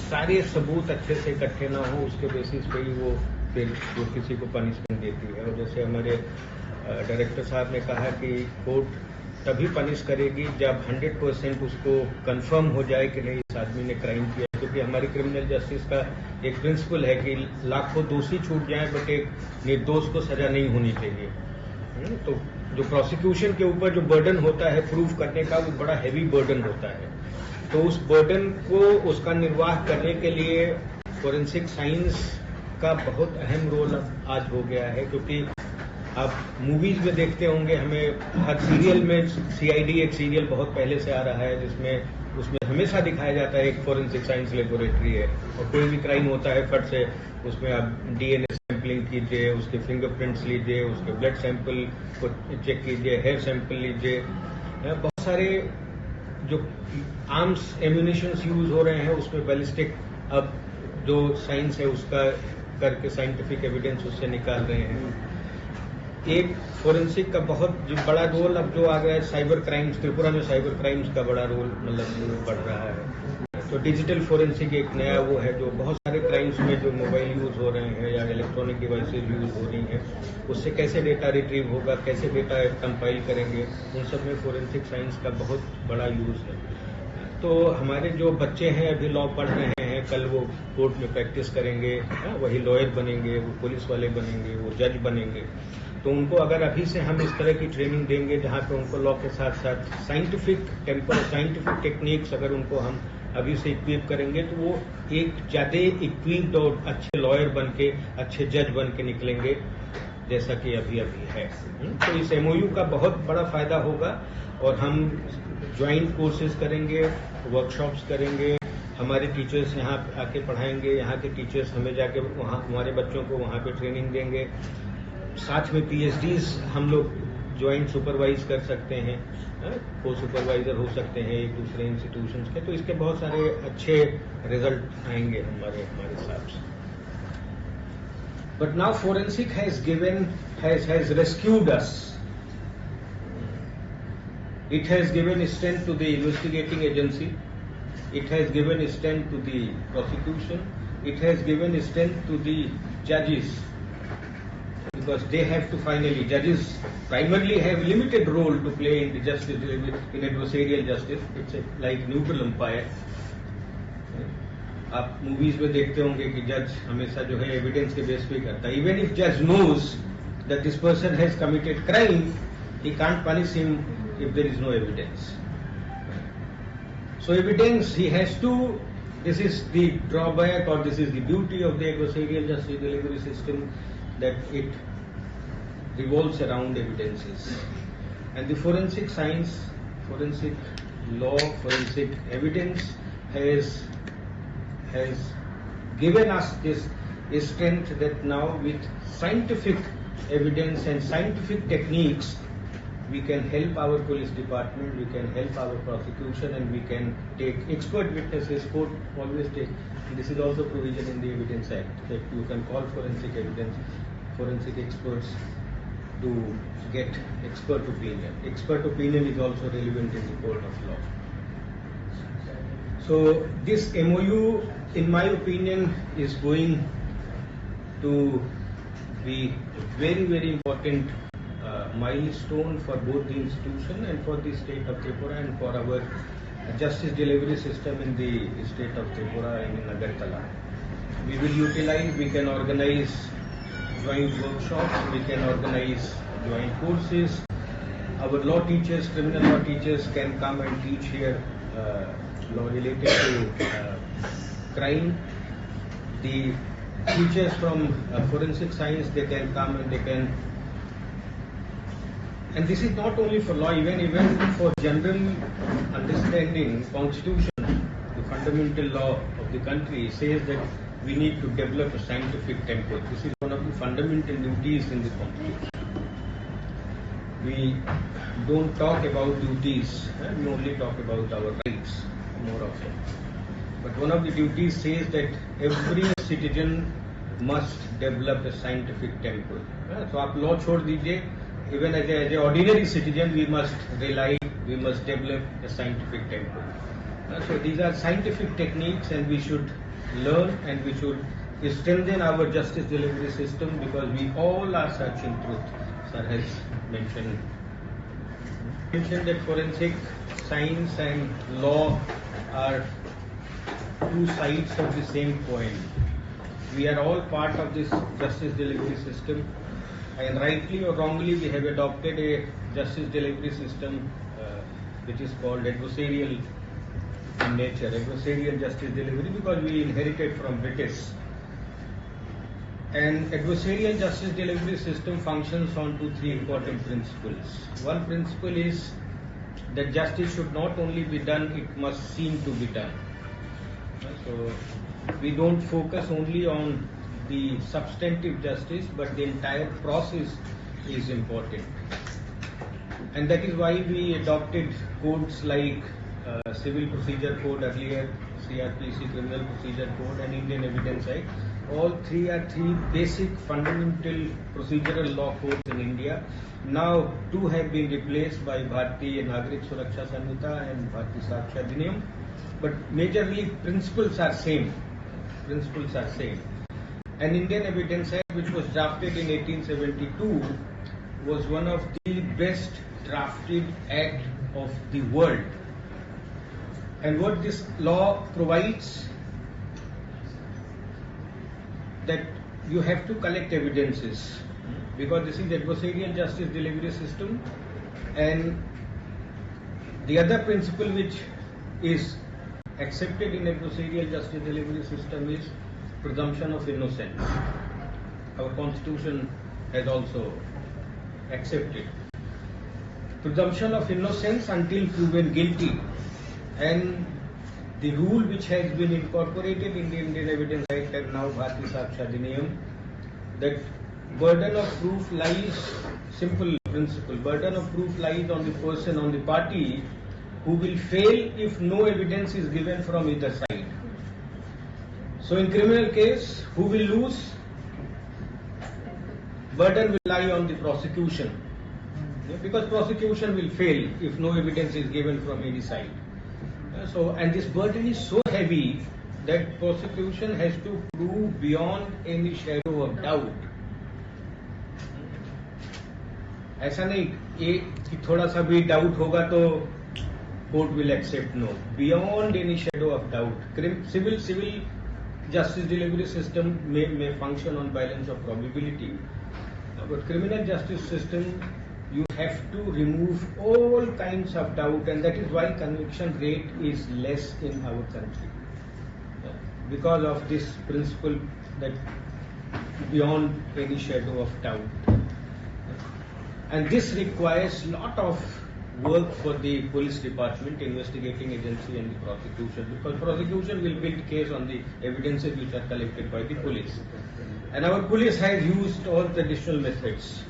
सारे सबूत अच्छे से इकट्ठे ना हो, उसके बेसिस पे ही वो फिर वो किसी को पनिशमेंट देती है। और जैसे हमारे डायरेक्टर साहब ने कहा कि कोर्ट तभी पनिश करेगी जब 100% उसको कंफर्म हो जाए कि नहीं इस आदमी ने क्राइम किया, क्योंकि हमारी क्रिमिनल जस्टिस का एक प्रिंसिपल है कि लाखों दोषी छूट जाएं बट एक निर्दोष को सजा नहीं होनी चाहिए। तो जो प्रोसिक्यूशन के ऊपर जो बर्डन होता है प्रूव करने का, वो बड़ा हैवी बर्डन होता है। तो उस बर्डन को उसका निर्वाह करने के लिए फोरेंसिक साइंस का बहुत अहम रोल आज हो गया है, क्योंकि आप मूवीज में देखते होंगे, हमें हर सीरियल में सीआईडी एक सीरियल बहुत पहले से आ रहा है जिसमें उसमें हमेशा दिखाया जाता है एक फोरेंसिक साइंस लेबोरेटरी है, और कोई भी क्राइम होता है फट से उसमें आप डीएनए सैंपलिंग कीजिए, उसके फिंगरप्रिंट्स लीजिए, उसके ब्लड सैंपल को चेक कीजिए, हेयर सैंपल लीजिए। बहुत सारे जो आर्म्स एम्यूनिशंस यूज हो रहे हैं उसमें बैलिस्टिक अब जो साइंस है उसका करके साइंटिफिक एविडेंस उससे निकाल रहे हैं। एक फोरेंसिक का बहुत जो बड़ा रोल अब जो आ गया है साइबर क्राइम्स, त्रिपुरा में साइबर क्राइम्स का बड़ा रोल मतलब बढ़ रहा है। तो डिजिटल फोरेंसिक एक नया वो है जो बहुत सारे क्राइम्स में जो मोबाइल यूज हो रहे हैं या इलेक्ट्रॉनिक डिवाइसेज यूज हो रही हैं, उससे कैसे डेटा रिट्रीव होगा, कैसे डेटा कंपाइल करेंगे, उन सब में फोरेंसिक साइंस का बहुत बड़ा यूज है। तो हमारे जो बच्चे हैं अभी लॉ पढ़ रहे हैं, कल वो कोर्ट में प्रैक्टिस करेंगे, वही लॉयर बनेंगे, वो पुलिस वाले बनेंगे, वो जज बनेंगे। तो उनको अगर अभी से हम इस तरह की ट्रेनिंग देंगे जहां पे उनको लॉ के साथ साथ साइंटिफिक टेम्पर, साइंटिफिक टेक्निक्स अगर उनको हम अभी से इक्विप करेंगे, तो वो एक ज्यादा इक्विप्ड और अच्छे लॉयर बन के, अच्छे जज बन के निकलेंगे जैसा कि अभी है। तो इस एमओयू का बहुत बड़ा फायदा होगा, और हम ज्वाइंट कोर्सेज करेंगे, वर्कशॉप्स करेंगे, हमारे टीचर्स यहाँ आके पढ़ाएंगे, यहाँ के टीचर्स हमें जाके वहाँ हमारे बच्चों को वहाँ पे ट्रेनिंग देंगे। साथ में पीएचडीज हम लोग ज्वाइंट सुपरवाइज कर सकते हैं, को सुपरवाइजर हो सकते हैं एक दूसरे इंस्टीट्यूशंस के। तो इसके बहुत सारे अच्छे रिजल्ट आएंगे हमारे हिसाब से। But now forensic has rescued us. It has given strength to the investigating agency. It has given strength to the prosecution. It has given strength to the judges, because they have to finally, judges primarily have limited role to play in the justice, in adversarial justice. It's like neutral umpire. आप movies में देखते होंगे कि जज हमेशा जो है evidence के बेस पे करता है। इवन इफ जज knows that this person has committed crime, he can't punish him if there is no evidence. So evidence he has to, this is the drawback or this is the beauty of the adversarial justice delivery system, that it revolves around evidences. And the forensic science, forensic law, forensic evidence has given us this strength that now with scientific evidence and scientific techniques, we can help our police department, we can help our prosecution, and we can take expert witnesses. Court always take, this is also provision in the Evidence Act, that you can call forensic evidence, forensic experts to get expert opinion. Expert opinion is also relevant in the court of law. So this MOU, in my opinion, is going to be very, very important milestone for both the institution and for the state of Tripura and for our justice delivery system in the state of Tripura and in Agartala. We will utilize, we can organize joint workshops, we can organize joint courses. Our law teachers, criminal law teachers can come and teach here law related to crime. The teachers from forensic science, they can come and they can. And this is not only for law, even for general understanding. Constitution, the fundamental law of the country, says that we need to develop a scientific temper. This is one of the fundamental duties in the Constitution. We don't talk about duties, we only talk about our rights more often. But one of the duties says that every citizen must develop a scientific temper. So आप law छोड़ दीजिए, even as an ordinary citizen, we must develop a scientific temper. So these are scientific techniques, and we should learn and which would strengthen our justice delivery system, because we all are searching truth. Sir has mentioned that forensic science and law are two sides of the same coin. We are all part of this justice delivery system, and rightly or wrongly we have adopted a justice delivery system which is called adversarial in nature, adversarial justice delivery, because we inherited from British. And adversarial justice delivery system functions on three important principles. One principle is that justice should not only be done, it must seem to be done. So we don't focus only on the substantive justice, but the entire process is important. And that is why we adopted codes like Civil Procedure Code earlier, CRPC Criminal Procedure Code, and Indian Evidence Act. All three are three basic fundamental procedural law codes in India. Now two have been replaced by Bharatiya Nagarik Suraksha Samhita and Bharatiya Saksha Adhiniyam, but majorly principles are same. Principles are same. And Indian Evidence Act, which was drafted in 1872, was one of the best drafted act of the world. And what this law provides, that you have to collect evidences, because this is adversarial justice delivery system. And the other principle which is accepted in adversarial justice delivery system is presumption of innocence. Our constitution has also accepted presumption of innocence until proven guilty. And the rule which has been incorporated in the Indian Evidence Act and now Bharatiya Saksha Adhiniyam, that burden of proof lies, simple principle, burden of proof lies on the person, on the party, who will fail if no evidence is given from either side. So in criminal case, who will lose? Burden will lie on the prosecution, because prosecution will fail if no evidence is given from any side. So, and this burden is so heavy that prosecution has to prove beyond any shadow of doubt. ऐसा नहीं कि थोड़ा सा भी doubt होगा तो court will accept, no, beyond any shadow of doubt. Civil justice delivery system may function on balance of probability, but criminal justice system, you have to remove all kinds of doubt, and that is why conviction rate is less in our country, because of this principle that beyond any shadow of doubt. And this requires lot of work for the police department, investigating agency, and the prosecution, because prosecution will build case on the evidences which are collected by the police. And our police has used all the traditional methods.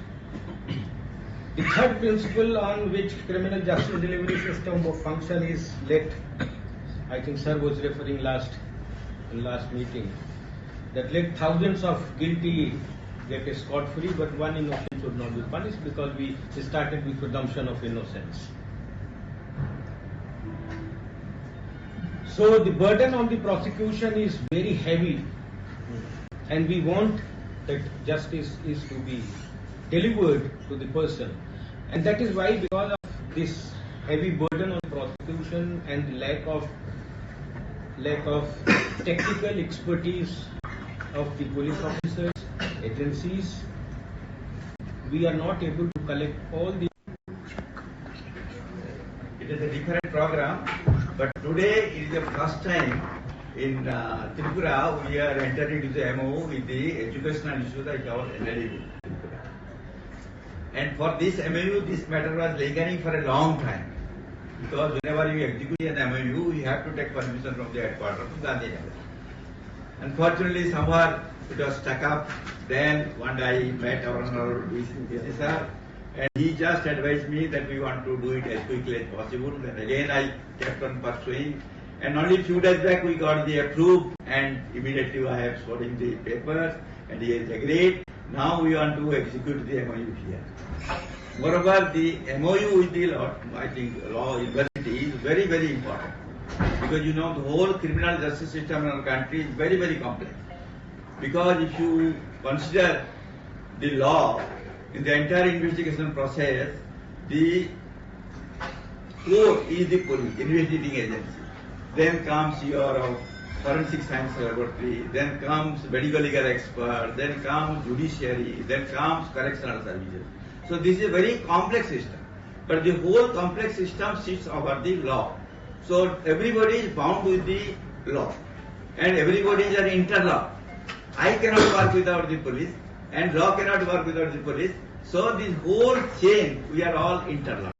The third principle on which criminal justice delivery system will function is I think sir was referring in last meeting, that let thousands of guilty get scot-free, but one innocent should not be punished, because we started with presumption of innocence. So the burden on the prosecution is very heavy, and we want that justice is to be delivered to the person. And that is why, because of this heavy burden on prosecution and the lack of technical expertise of the police officers, agencies, we are not able to collect all the... It is a different program, but today is the first time in Tripura we are entering into the MOU with the educational institute like our NLD. And for this MOU, this matter was lingering for a long time, because whenever you execute an MOU, you have to take permission from the headquarters to Gandhinagar. Unfortunately, somewhere it was stuck up. Then one day I met our VC sir, and he just advised me that we want to do it as quickly as possible. Then again I kept on pursuing, and only a few days back we got the approved, and immediately I have showed him the papers, and he has agreed. Now we want to execute the MOU here. Moreover, the MOU with the law, I think law university is very, very important. Because you know the whole criminal justice system in our country is very, very complex. Because if you consider the law in the entire investigation process, the court is the police, investigating agency. Then comes your forensic science laboratory, then comes medical legal expert, then comes judiciary, then comes correctional services. So this is a very complex system. But the whole complex system sits over the law. So everybody is bound with the law. And everybody is an interlock. I cannot work without the police, and law cannot work without the police. So this whole chain, we are all interlocked.